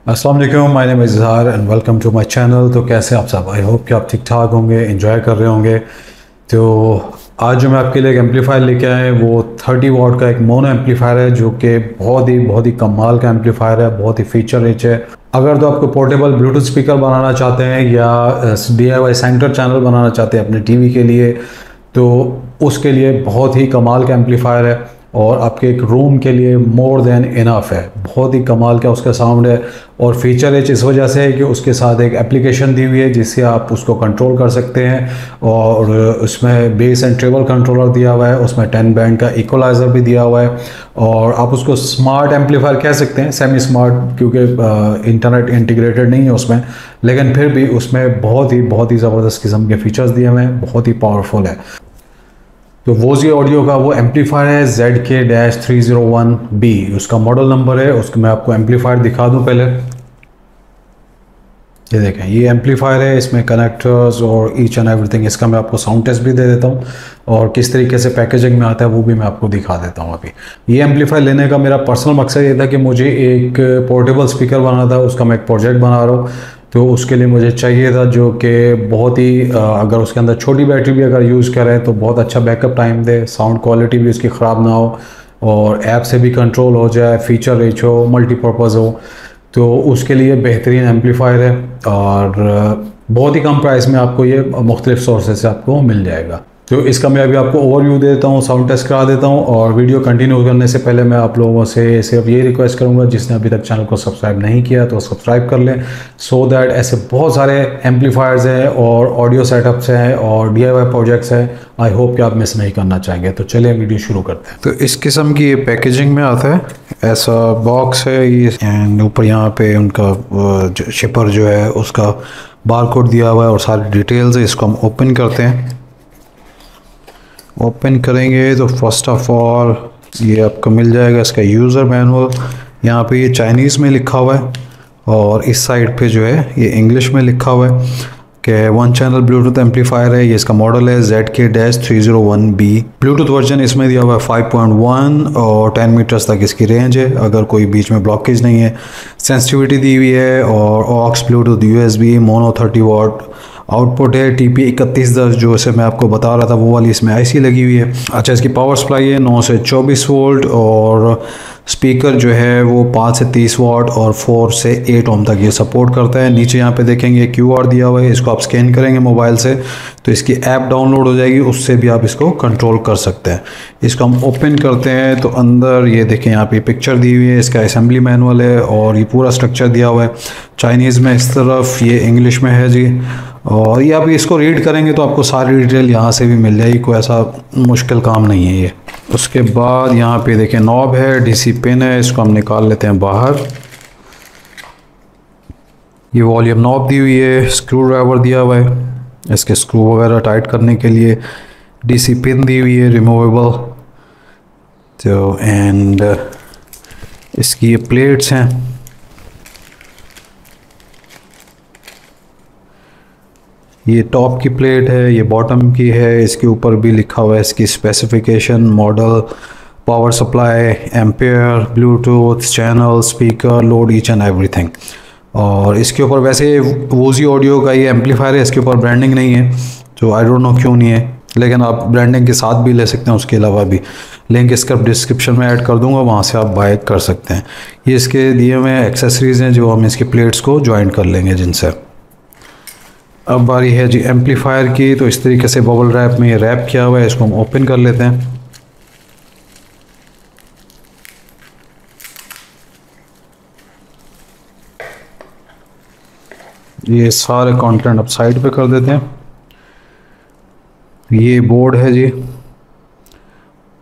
अस्सलाम वालेकुम, my name is Izhar and welcome to my channel. तो कैसे आप सब? आई होप कि आप ठीक ठाक होंगे, एंजॉय कर रहे होंगे। तो आज जो मैं आपके लिए एक एम्पलीफायर लेके आए हैं वो 30 वाट का एक मोनो एम्पलीफायर है, जो कि बहुत ही कमाल का एम्पलीफायर है, बहुत ही फीचर रिच है। अगर तो आपको पोर्टेबल ब्लूटूथ स्पीकर बनाना चाहते हैं या DIY सेंटर चैनल बनाना चाहते हैं अपने टीवी के लिए, तो उसके लिए बहुत ही कमाल का एम्पलीफायर है और आपके एक रूम के लिए मोर देन इनफ है। बहुत ही कमाल का उसका साउंड है और फीचर है इस वजह से है कि उसके साथ एक एप्लीकेशन दी हुई है जिससे आप उसको कंट्रोल कर सकते हैं। और उसमें बेस एंड ट्रेबल कंट्रोलर दिया हुआ है, उसमें 10 बैंड का इक्वलाइज़र भी दिया हुआ है। और आप उसको स्मार्ट एम्पलीफायर कह सकते हैं, सेमी स्मार्ट, क्योंकि इंटरनेट इंटीग्रेटेड नहीं है उसमें, लेकिन फिर भी उसमें बहुत ही ज़बरदस्त किस्म के फीचर्स दिए हुए हैं, बहुत ही पावरफुल है। तो वोजी ऑडियो का वो एम्पलीफायर है ZK-301B, उसका मॉडल नंबर है। उसको मैं आपको एम्पलीफायर दिखा दूं पहले। ये देखें, ये एम्पलीफायर है, इसमें कनेक्टर्स और ईच एंड एवरीथिंग। इसका मैं आपको साउंड टेस्ट भी दे देता हूँ और किस तरीके से पैकेजिंग में आता है वो भी मैं आपको दिखा देता हूँ। अभी ये एम्पलीफायर लेने का मेरा पर्सनल मकसद ये था कि मुझे एक पोर्टेबल स्पीकर बनाना था, उसका मैं एक प्रोजेक्ट बना रहा हूँ। तो उसके लिए मुझे चाहिए था जो कि बहुत ही अगर उसके अंदर छोटी बैटरी भी अगर यूज़ करें तो बहुत अच्छा बैकअप टाइम दे, साउंड क्वालिटी भी उसकी ख़राब ना हो और ऐप से भी कंट्रोल हो जाए, फीचर रिच हो, मल्टीपर्पज़ हो। तो उसके लिए बेहतरीन एम्पलीफायर है और बहुत ही कम प्राइस में आपको ये मुख्तलिफ सोर्सेज से आपको मिल जाएगा। तो इसका मैं अभी आपको ओवरव्यू दे देता हूँ, साउंड टेस्ट करा देता हूँ। और वीडियो कंटिन्यू करने से पहले मैं आप लोगों से सिर्फ ये रिक्वेस्ट करूँगा, जिसने अभी तक चैनल को सब्सक्राइब नहीं किया तो सब्सक्राइब कर लें, सो दैट ऐसे बहुत सारे एम्पलीफायर्स हैं और ऑडियो सेटअप्स हैं और DIY प्रोजेक्ट्स हैं, आई होप कि आप मिस नहीं करना चाहेंगे। तो चलिए वीडियो शुरू करते हैं। तो इस किस्म की पैकेजिंग में आता है, ऐसा बॉक्स है ये, एंड ऊपर यहाँ पे उनका शिपर जो है उसका बारकोड दिया हुआ है और सारी डिटेल्स है। इसको हम ओपन करते हैं। ओपन करेंगे तो फर्स्ट ऑफ ऑल ये आपको मिल जाएगा इसका यूज़र मैनुअल। यहाँ पे ये चाइनीज़ में लिखा हुआ है और इस साइड पे जो है ये इंग्लिश में लिखा हुआ है कि 1 चैनल ब्लूटूथ एम्पलीफायर है। ये इसका मॉडल है ZK-301B। ब्लूटूथ वर्जन इसमें दिया हुआ है 5.1 और 10 मीटर्स तक इसकी रेंज है, अगर कोई बीच में ब्लॉकेज नहीं है। सेंसिटिविटी दी हुई है और ऑक्स, ब्लूटूथ, USB, मोनो 30 वाट आउटपुट है। TP3110 जो इसे मैं आपको बता रहा था वो वाली इसमें IC लगी हुई है। अच्छा, इसकी पावर सप्लाई है 9 से 24 वोल्ट और स्पीकर जो है वो 5 से 30 वाट और 4 से 8 ओम तक ये सपोर्ट करता है। नीचे यहाँ पे देखेंगे QR दिया हुआ है, इसको आप स्कैन करेंगे मोबाइल से तो इसकी ऐप डाउनलोड हो जाएगी, उससे भी आप इसको कंट्रोल कर सकते हैं। इसको हम ओपन करते हैं तो अंदर ये देखें, यहाँ पे पिक्चर दी हुई है, इसका असेंबली मैनुअल है और ये पूरा स्ट्रक्चर दिया हुआ है चाइनीज़ में इस तरफ, ये इंग्लिश में है जी। और ये आप इसको रीड करेंगे तो आपको सारी डिटेल यहाँ से भी मिल जाएगी, कोई ऐसा मुश्किल काम नहीं है ये। उसके बाद यहाँ पे देखें नॉब है, DC पिन है, इसको हम निकाल लेते हैं बाहर। ये वॉल्यूम नॉब दी हुई है, स्क्रू ड्राइवर दिया हुआ है, इसके स्क्रू वगैरह टाइट करने के लिए। DC पिन दी हुई है रिमूवेबल। तो एंड इसकी ये प्लेट्स हैं, ये टॉप की प्लेट है, ये बॉटम की है। इसके ऊपर भी लिखा हुआ है इसकी specification, model, power supply, ampere, Bluetooth, channel, speaker, load, each and everything. और इसके ऊपर वैसे वोजी ऑडियो का ये एम्पलीफायर है, इसके ऊपर ब्रांडिंग नहीं है, तो आई डोंट नो क्यों नहीं है, लेकिन आप ब्रांडिंग के साथ भी ले सकते हैं। उसके अलावा भी लिंक इसका डिस्क्रिप्शन में ऐड कर दूंगा, वहाँ से आप बाय कर सकते हैं। ये इसके दिए हुए एक्सेसरीज़ हैं जो हम इसकी प्लेट्स को ज्वाइन कर लेंगे जिनसे। अब बारी है जी एम्पलीफायर की। तो इस तरीके से बबल रैप में ये रैप किया हुआ है, इसको हम ओपन कर लेते हैं। ये सारे कंटेंट अब साइड पे कर देते हैं। ये बोर्ड है जी,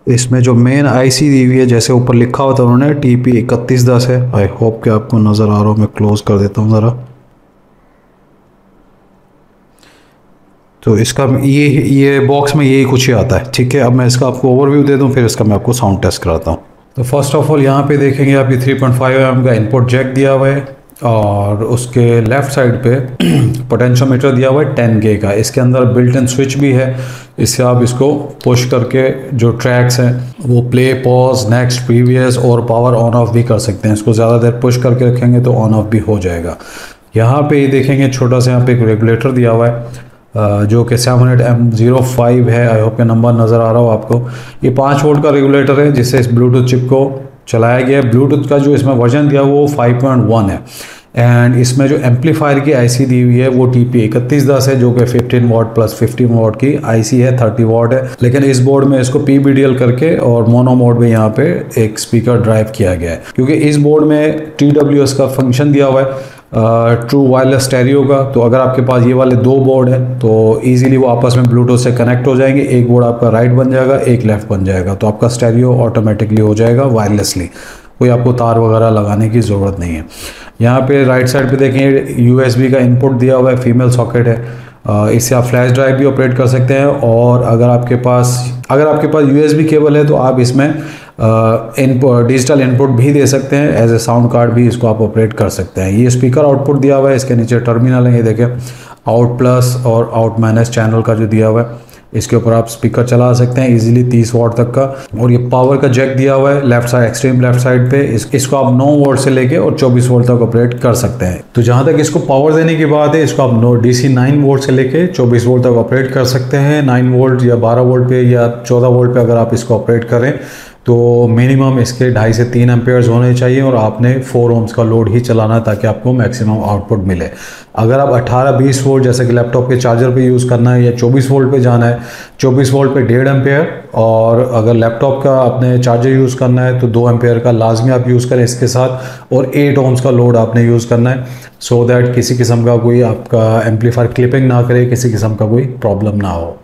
इसमें जो मेन IC दी हुई है जैसे ऊपर लिखा हुआ था उन्होंने TP3110 है। आई होप कि आपको नज़र आ रहा हो, मैं क्लोज कर देता हूँ ज़रा। तो इसका ये बॉक्स में यही कुछ ही आता है, ठीक है। अब मैं इसका आपको ओवरव्यू दे दूं, फिर इसका मैं आपको साउंड टेस्ट कराता हूँ। तो फर्स्ट ऑफ ऑल यहाँ पे देखेंगे आप, ये 3.5 mm का इनपुट जैक दिया हुआ है और उसके लेफ़्ट साइड पे पोटेंशियोमीटर दिया हुआ है 10K का। इसके अंदर बिल्ट इन स्विच भी है इससे आप इसको पुश करके जो ट्रैक्स हैं वो प्ले, पॉज, नेक्स्ट, प्रीवियस और पावर ऑन ऑफ भी कर सकते हैं। इसको ज़्यादा देर पुश करके रखेंगे तो ऑन ऑफ भी हो जाएगा। यहाँ पे ये देखेंगे छोटा सा यहाँ पे एक रेगुलेटर दिया हुआ है जो कि 700M05 है। आई होप ये नंबर नज़र आ रहा हो आपको। ये 5 वोल्ट का रेगुलेटर है जिससे इस ब्लूटूथ चिप को चलाया गया है। ब्लूटूथ का जो इसमें वर्जन दिया वो 5.1 है एंड इसमें जो एम्पलीफायर की आईसी दी हुई है वो TP3110 है जो कि 15 वाट प्लस 15 वाट की आईसी है, 30 वाट है। लेकिन इस बोर्ड में इसको PBDL करके और मोनो मोड में यहाँ पे एक स्पीकर ड्राइव किया गया है, क्योंकि इस बोर्ड में TWS का फंक्शन दिया हुआ है, ट्रू वायरलेस स्टेरियो का। तो अगर आपके पास ये वाले 2 बोर्ड हैं तो इजीली वो आपस में ब्लूटूथ से कनेक्ट हो जाएंगे। एक बोर्ड आपका राइट बन जाएगा, एक लेफ्ट बन जाएगा, तो आपका स्टेरियो ऑटोमेटिकली हो जाएगा वायरलेसली, कोई आपको तार वगैरह लगाने की ज़रूरत नहीं है। यहाँ पे राइट साइड पे देखें USB का इनपुट दिया हुआ है, फीमेल सॉकेट है। इससे आप फ्लैश ड्राइव भी ऑपरेट कर सकते हैं और अगर आपके पास USB केबल है तो आप इसमें डिजिटल इनपुट भी दे सकते हैं, एज ए साउंड कार्ड भी इसको आप ऑपरेट कर सकते हैं। ये स्पीकर आउटपुट दिया हुआ है, इसके नीचे टर्मिनल है, ये देखें आउट प्लस और आउट माइनस चैनल का जो दिया हुआ है, इसके ऊपर आप स्पीकर चला सकते हैं इजीली 30 वाट तक का। और ये पावर का जैक दिया हुआ है left side, extreme left side पे। इसको आप 9 वोल्ट से लेके और 24 वोल्ट तक ऑपरेट कर सकते हैं। तो जहाँ तक इसको पावर देने की बात है, इसको आप DC 9 वोल्ट से लेके 24 वोल्ट तक ऑपरेट कर सकते हैं। 9 वोल्ट या 12 वोल्ट पे या 14 वोल्ट पे अगर आप इसको ऑपरेट करें तो मिनिमम इसके 2.5 से 3 एम्पेयर्स होने चाहिए और आपने 4 ohms का लोड ही चलाना है ताकि आपको मैक्सिमम आउटपुट मिले। अगर आप 18-20 वोल्ट जैसे कि लैपटॉप के चार्जर पे यूज़ करना है या 24 वोल्ट पे जाना है, 24 वोल्ट पे 1.5 एम्पेयर, और अगर लैपटॉप का आपने चार्जर यूज़ करना है तो 2 एम्पेयर का लाजमी आप यूज़ करें इसके साथ, और 8 ohms का लोड आपने यूज़ करना है, सो दैट किसी किस्म का कोई आपका एम्पलीफायर क्लिपिंग ना करे, किसी किस्म का कोई प्रॉब्लम ना हो।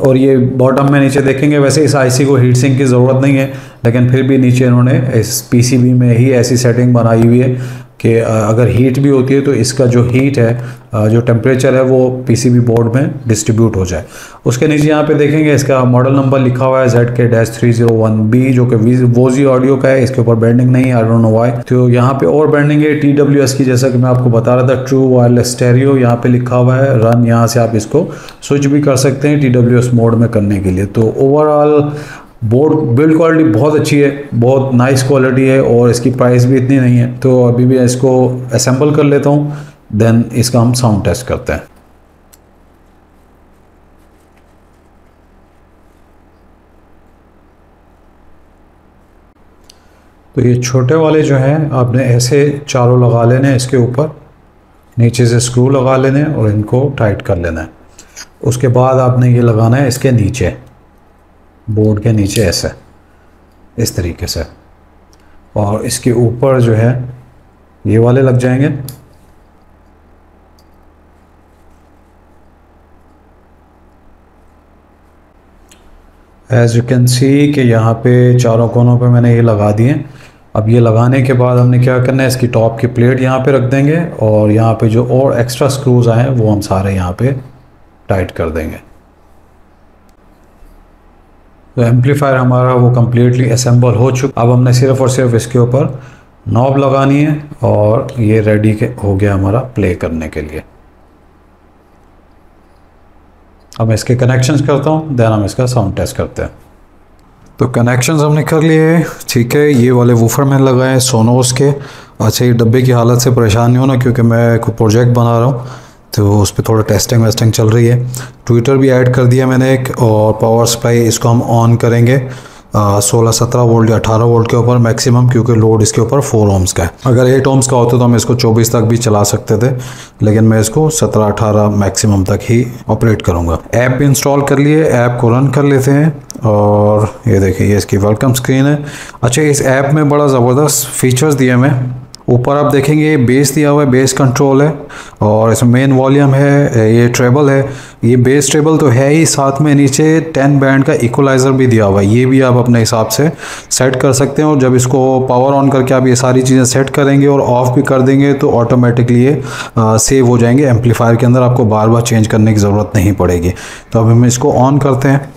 और ये बॉटम में नीचे देखेंगे, वैसे इस आईसी को हीट सिंक की ज़रूरत नहीं है, लेकिन फिर भी नीचे इन्होंने इस पीसीबी में ही ऐसी सेटिंग बनाई हुई है कि अगर हीट भी होती है तो इसका जो हीट है, जो टेम्परेचर है वो पीसीबी बोर्ड में डिस्ट्रीब्यूट हो जाए। उसके नीचे यहाँ पे देखेंगे इसका मॉडल नंबर लिखा हुआ है ZK-301B जो कि वोजी ऑडियो का है। इसके ऊपर ब्रांडिंग नहीं है, आई डोंट नो व्हाई। तो यहाँ पे और ब्रांडिंग है TWS की, जैसा कि मैं आपको बता रहा था, ट्रू वायरलेस स्टेरियो यहाँ पे लिखा हुआ है। रन यहाँ से आप इसको स्विच भी कर सकते हैं TWS मोड में करने के लिए। तो ओवरऑल बोर्ड बिल्ड क्वालिटी बहुत अच्छी है, बहुत नाइस क्वालिटी है और इसकी प्राइस भी इतनी नहीं है। तो अभी भी इसको असेंबल कर लेता हूँ, देन इसका हम साउंड टेस्ट करते हैं। तो ये छोटे वाले जो हैं आपने ऐसे चारों लगा लेने हैं, इसके ऊपर नीचे से स्क्रू लगा लेने हैं और इनको टाइट कर लेना है। उसके बाद आपने ये लगाना है इसके नीचे, बोर्ड के नीचे ऐसे, इस तरीके से, और इसके ऊपर जो है ये वाले लग जाएंगे। एज यू कैन सी कि यहाँ पे चारों कोनों पे मैंने ये लगा दिए। अब ये लगाने के बाद हमने क्या करना है, इसकी टॉप की प्लेट यहाँ पे रख देंगे और यहाँ पे जो और एक्स्ट्रा स्क्रूज आए हैं वो हम सारे यहाँ पे टाइट कर देंगे। तो एम्पलीफायर हमारा वो कम्प्लीटली असेंबल हो चुका। अब हमने सिर्फ और सिर्फ इसके ऊपर नॉब लगानी है और ये रेडी हो गया हमारा प्ले करने के लिए। अब मैं इसके कनेक्शंस करता हूँ, देन हम इसका साउंड टेस्ट करते हैं। तो कनेक्शंस हमने कर लिए, ठीक है। ये वाले वूफर मैंने लगाए हैं सोनोस के। अच्छा, ये डब्बे की हालत से परेशान नहीं होना क्योंकि मैं कोई प्रोजेक्ट बना रहा हूँ तो उस पर थोड़ा टेस्टिंग वेस्टिंग चल रही है। ट्विटर भी ऐड कर दिया मैंने एक, और पावर सप्लाई इसको हम ऑन करेंगे 16-17 वोल्ट या 18 वोल्ट के ऊपर मैक्सिमम, क्योंकि लोड इसके ऊपर 4 ohms का है। अगर 8 ohms का होता तो हम इसको 24 तक भी चला सकते थे, लेकिन मैं इसको 17-18 मैक्सिमम तक ही ऑपरेट करूँगा। ऐप भी इंस्टॉल कर लिए, ऐप को रन कर लेते हैं। और ये देखिए, ये इसकी वेलकम स्क्रीन है। अच्छा, इस ऐप में बड़ा ज़बरदस्त फीचर्स दिए मैं। ऊपर आप देखेंगे बेस दिया हुआ है, बेस कंट्रोल है, और इसमें मेन वॉल्यूम है, ये ट्रेबल है, ये बेस ट्रेबल तो है ही, साथ में नीचे 10 बैंड का इक्वलाइज़र भी दिया हुआ है। ये भी आप अपने हिसाब से सेट कर सकते हैं, और जब इसको पावर ऑन करके आप ये सारी चीज़ें सेट करेंगे और ऑफ़ भी कर देंगे तो ऑटोमेटिकली ये सेव हो जाएंगे एम्पलीफायर के अंदर, आपको बार बार चेंज करने की ज़रूरत नहीं पड़ेगी। तो अब हम इसको ऑन करते हैं।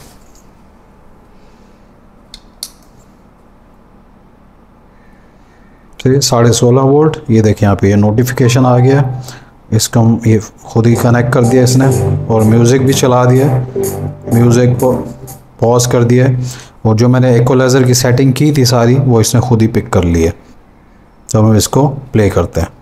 तो 16.5 वोल्ट, ये देखें यहाँ पे ये नोटिफिकेशन आ गया इसको ये खुद ही कनेक्ट कर दिया इसने और म्यूज़िक भी चला दिया, म्यूज़िक को पॉज कर दिया और जो मैंने इक्वलाइज़र की सेटिंग की थी सारी वो इसने खुद ही पिक कर ली है। तो हम इसको प्ले करते हैं।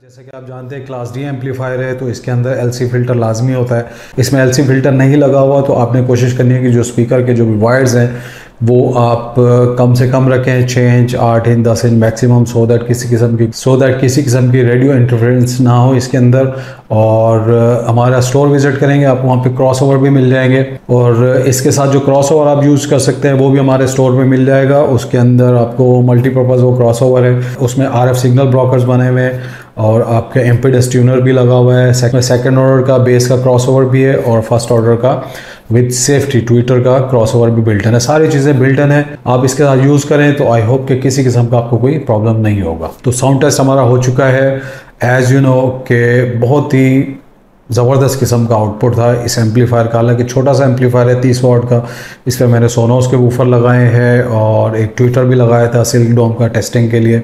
जैसे कि आप जानते हैं क्लास डी एम्पलीफायर है तो इसके अंदर एलसी फ़िल्टर लाजमी होता है। इसमें एलसी फ़िल्टर नहीं लगा हुआ तो आपने कोशिश करनी है कि जो स्पीकर के जो भी वायर्स हैं वो आप कम से कम रखें, 6 inch, 8 inch, 10 inch maximum, so that किसी किस्म की रेडियो इंटरफेरेंस ना हो इसके अंदर। और हमारा स्टोर विज़िट करेंगे, आप वहाँ पे क्रॉसओवर भी मिल जाएंगे और इसके साथ जो क्रॉसओवर आप यूज़ कर सकते हैं वो भी हमारे स्टोर में मिल जाएगा। उसके अंदर आपको मल्टीपर्पज़ वो क्रॉसओवर है, उसमें RF सिग्नल ब्लॉकर्स बने हुए हैं और आपका एम्पीडेंस ट्यूनर भी लगा हुआ है। सेकंड ऑर्डर का बेस का क्रॉसओवर भी है और फर्स्ट ऑर्डर का विद सेफ्टी ट्विटर का क्रॉसओवर भी बिल्ट इन है। सारी चीज़ें बिल्ट इन है, आप इसके साथ यूज़ करें तो आई होप कि किसी किस्म का आपको कोई प्रॉब्लम नहीं होगा। तो साउंड टेस्ट हमारा हो चुका है। एज़ यू नो कि बहुत ही ज़बरदस्त किस्म का आउटपुट था इस एम्पलीफायर का। हालांकि छोटा सा एम्पलीफायर है 30 वाट का, इस पर मैंने सोनोस के वूफर लगाए हैं और एक ट्विटर भी लगाया था सिल्क डोम का टेस्टिंग के लिए।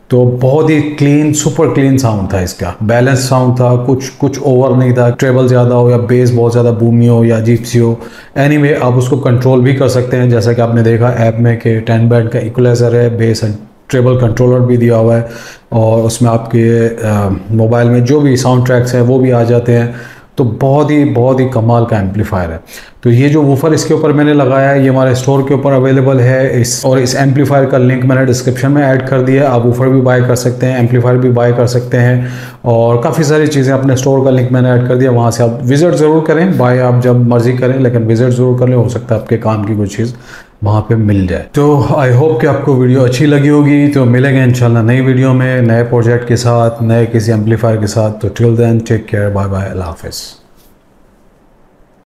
तो बहुत ही क्लीन, सुपर क्लीन साउंड था इसका, बैलेंस साउंड था, कुछ ओवर नहीं था, ट्रेबल ज़्यादा हो या बेस बहुत ज़्यादा बूमी हो या अजीब सी हो। एनीवे आप उसको कंट्रोल भी कर सकते हैं, जैसा कि आपने देखा ऐप में कि 10 बैंड का इक्वलाइज़र है, बेस एंड ट्रेबल कंट्रोलर भी दिया हुआ है और उसमें आपके मोबाइल में जो भी साउंड ट्रैक्स हैं वो भी आ जाते हैं। तो बहुत ही कमाल का एम्पलीफायर है। तो ये जो वूफर इसके ऊपर मैंने लगाया है ये हमारे स्टोर के ऊपर अवेलेबल है। इस एम्पलीफायर का लिंक मैंने डिस्क्रिप्शन में ऐड कर दिया है। आप वूफर भी बाय कर सकते हैं, एम्पलीफायर भी बाय कर सकते हैं और काफ़ी सारी चीज़ें अपने स्टोर का लिंक मैंने ऐड कर दिया, वहाँ से आप विज़िट ज़रूर करें। बाय आप जब मर्ज़ी करें लेकिन विज़िट ज़रूर कर लें, हो सकता है आपके काम की कोई चीज़ वहाँ पे मिल जाए। तो आई होप कि आपको वीडियो अच्छी लगी होगी। तो मिलेंगे इंशाल्लाह नई वीडियो में, नए प्रोजेक्ट के साथ, नए किसी एम्पलीफायर के साथ। तो till then take care, bye bye, अल्लाह हाफ़िज़।